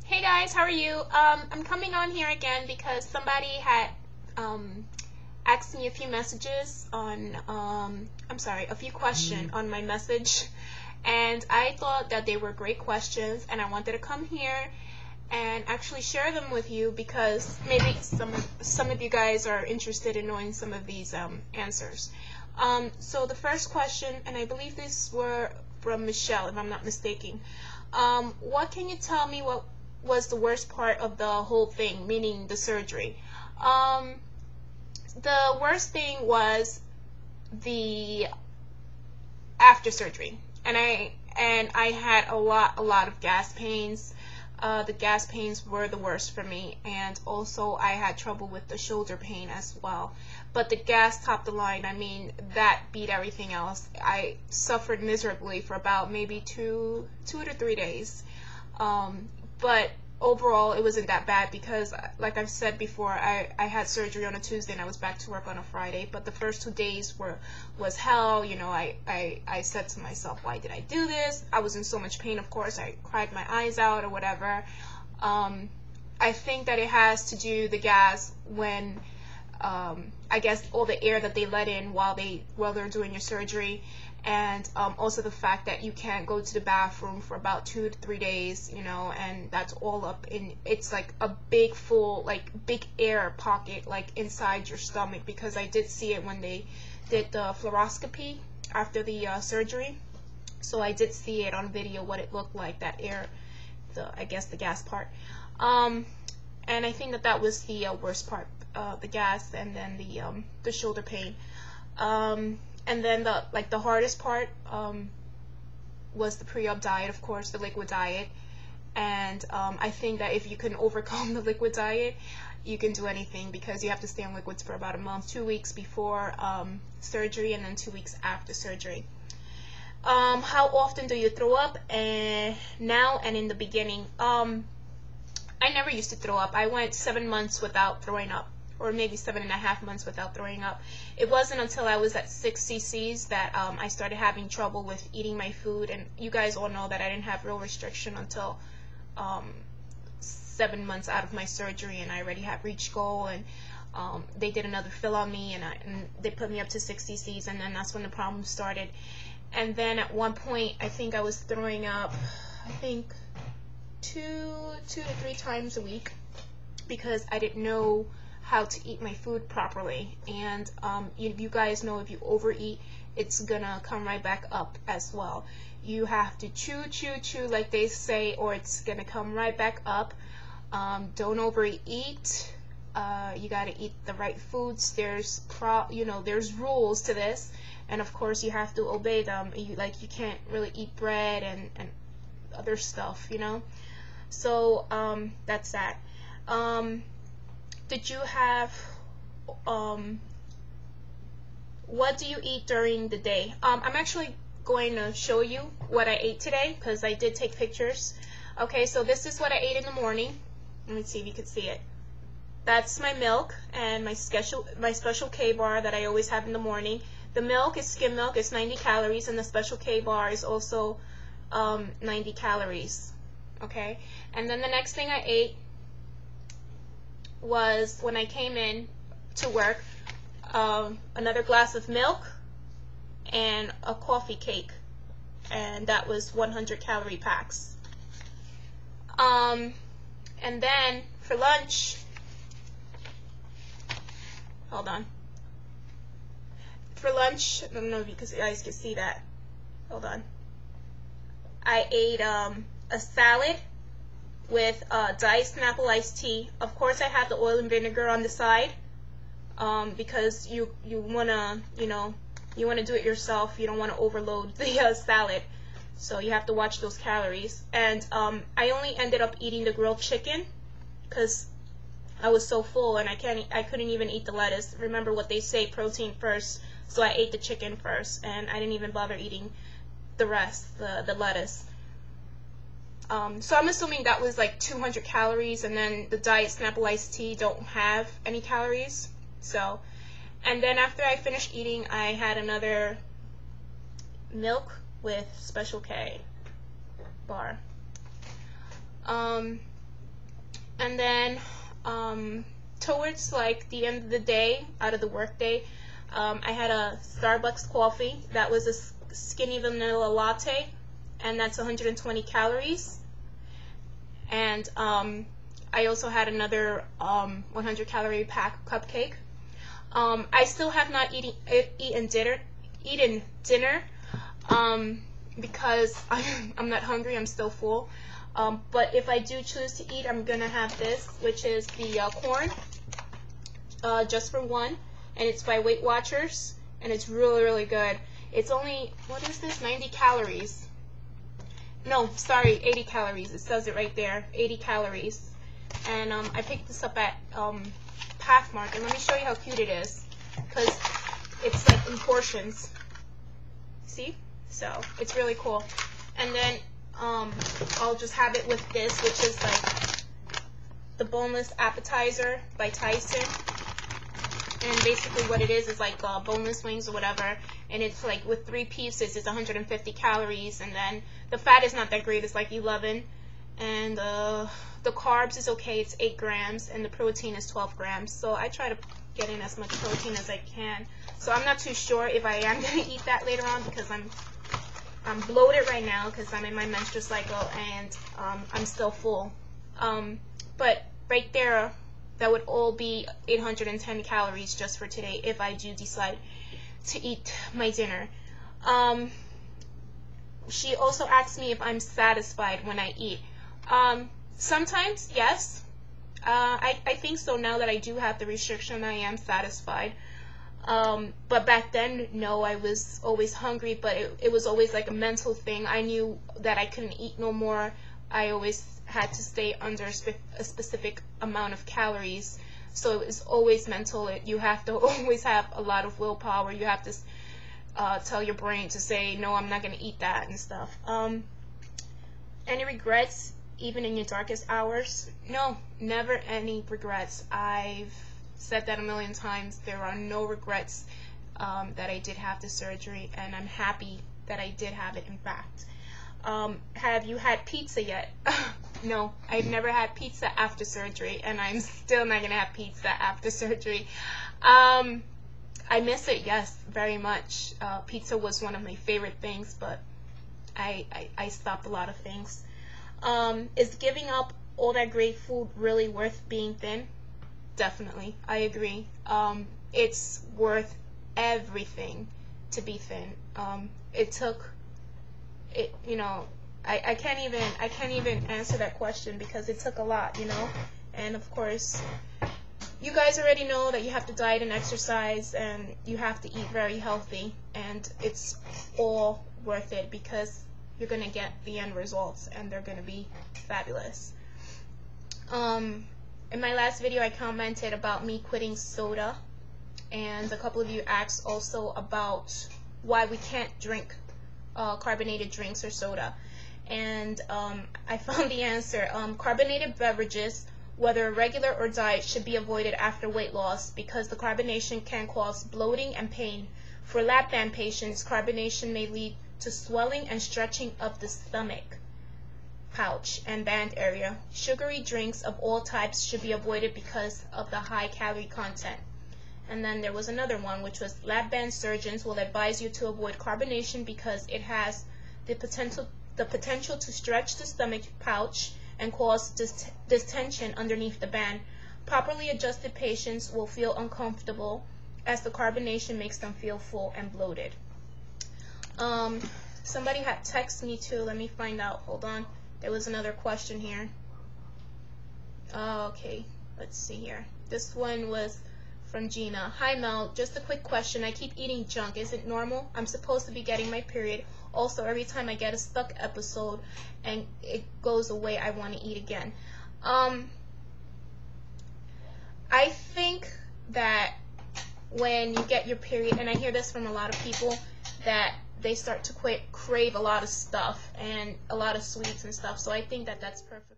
Hey guys, how are you? I'm coming on here again because somebody had asked me a few messages on, a few questions on my message, and I thought that they were great questions, and I wanted to come here and actually share them with you because maybe some of you guys are interested in knowing some of these answers. So the first question, and I believe these were from Michelle, if I'm not mistaken. What can you tell me what was the worst part of the whole thing, meaning the surgery? The worst thing was the after surgery, and I had a lot of gas pains. The gas pains were the worst for me, and also I had trouble with the shoulder pain as well. But the gas topped the line. I mean, that beat everything else. I suffered miserably for about maybe two to 3 days. But overall, it wasn't that bad because, like I've said before, I had surgery on a Tuesday and I was back to work on a Friday. But the first 2 days was hell. You know, I said to myself, why did I do this? I was in so much pain, of course. I cried my eyes out or whatever. I think that it has to do the gas when I guess all the air that they let in while they're doing your surgery, and also the fact that you can't go to the bathroom for about 2 to 3 days, you know, and that's all up in, it's like a big full, like big air pocket like inside your stomach, because I did see it when they did the fluoroscopy after the surgery. So I did see it on video what it looked like, that air, I guess the gas part. And I think that was the worst part, the gas, and then the shoulder pain. And then the hardest part was the pre-op diet, of course, the liquid diet. And I think that if you can overcome the liquid diet, you can do anything, because you have to stay on liquids for about a month, 2 weeks before surgery, and then 2 weeks after surgery. How often do you throw up? Now and in the beginning. I never used to throw up. I went 7 months without throwing up, or maybe 7.5 months without throwing up. It wasn't until I was at 6 cc's that I started having trouble with eating my food, and you guys all know that I didn't have real restriction until 7 months out of my surgery, and I already had reached goal, and they did another fill on me, and they put me up to 6 cc's, and then that's when the problem started. And then at one point, I think I was throwing up, I think, two to 3 times a week, because I didn't know how to eat my food properly. And you guys know, if you overeat, it's gonna come right back up as well. You have to chew like they say, or it's gonna come right back up. Don't overeat. You gotta eat the right foods. There's rules to this, and of course you have to obey them. You can't really eat bread and other stuff, you know. So that's that. Did you have what do you eat during the day? I'm actually going to show you what I ate today, because I did take pictures. Okay, so this is what I ate in the morning. Let me see if you can see it. That's my milk and my special K bar that I always have in the morning. The milk is skim milk, it's 90 calories, and the special K bar is also 90 calories. Okay, and then the next thing I ate was, when I came in to work, another glass of milk and a coffee cake, and that was 100 calorie packs. And then for lunch, hold on. For lunch, I don't know if you guys can see that. Hold on. I ate a salad with diced Snapple iced tea. Of course, I had the oil and vinegar on the side, because you wanna do it yourself. You don't want to overload the salad, so you have to watch those calories. And I only ended up eating the grilled chicken because I was so full, and I couldn't even eat the lettuce. Remember what they say, protein first. So I ate the chicken first, and I didn't even bother eating the rest, the lettuce. So I'm assuming that was like 200 calories, and then the diet Snapple iced tea don't have any calories. So, and then after I finished eating, I had another milk with special K bar. And then towards like the end of the day, out of the work day, I had a Starbucks coffee that was a skinny vanilla latte, and that's 120 calories. And I also had another 100 calorie pack cupcake. I still have not eaten dinner because I'm not hungry. I'm still full. But if I do choose to eat, I'm gonna have this, which is the corn, just for one, and it's by Weight Watchers, and it's really, really good. It's only, what is this, 90 calories. No, sorry, 80 calories. It says it right there, 80 calories. And I picked this up at Pathmark, and let me show you how cute it is, because it's like in portions. See? So it's really cool. And then I'll just have it with this, which is like the boneless appetizer by Tyson. And basically what it is like boneless wings or whatever, and it's like with 3 pieces, it's 150 calories, and then the fat is not that great, it's like 11, and the carbs is okay, it's 8 grams, and the protein is 12 grams. So I try to get in as much protein as I can. So I'm not too sure if I am going to eat that later on, because I'm bloated right now because I'm in my menstrual cycle, and I'm still full. But right there, that would all be 810 calories just for today if I do decide to eat my dinner. She also asked me if I'm satisfied when I eat. Sometimes, yes. I think so now that I do have the restriction, I am satisfied. But back then, no, I was always hungry, but it was always like a mental thing. I knew that I couldn't eat no more. I always had to stay under a specific amount of calories. So it was always mental. You have to always have a lot of willpower. You have to tell your brain to say, no, I'm not going to eat that and stuff. Any regrets, even in your darkest hours? No, never any regrets. I've said that a million times. There are no regrets that I did have the surgery, and I'm happy that I did have it, in fact. Have you had pizza yet? No, I've never had pizza after surgery, and I'm still not going to have pizza after surgery. I miss it, yes, very much. Pizza was one of my favorite things, but I stopped a lot of things. Is giving up all that great food really worth being thin? Definitely, I agree. It's worth everything to be thin. It took it, you know, I can't even answer that question because it took a lot, you know. And of course, you guys already know that you have to diet and exercise, and you have to eat very healthy, and it's all worth it because you're gonna get the end results, and they're gonna be fabulous. In my last video, I commented about me quitting soda, and a couple of you asked also about why we can't drink carbonated drinks or soda, and I found the answer. Carbonated beverages, whether regular or diet, should be avoided after weight loss because the carbonation can cause bloating and pain. For lap band patients, carbonation may lead to swelling and stretching of the stomach, pouch, and band area. Sugary drinks of all types should be avoided because of the high calorie content. And then there was another one, which was lap band surgeons will advise you to avoid carbonation because it has the potential to stretch the stomach pouch and cause distension underneath the band. Properly adjusted patients will feel uncomfortable as the carbonation makes them feel full and bloated. Somebody had texted me too. Let me find out. Hold on. There was another question here. Okay, let's see here. This one was from Gina. Hi Mel, just a quick question. I keep eating junk. Is it normal? I'm supposed to be getting my period. Also, every time I get a stuck episode and it goes away, I want to eat again. I think that when you get your period, and I hear this from a lot of people, that they start to crave a lot of stuff and a lot of sweets and stuff. So I think that that's perfect.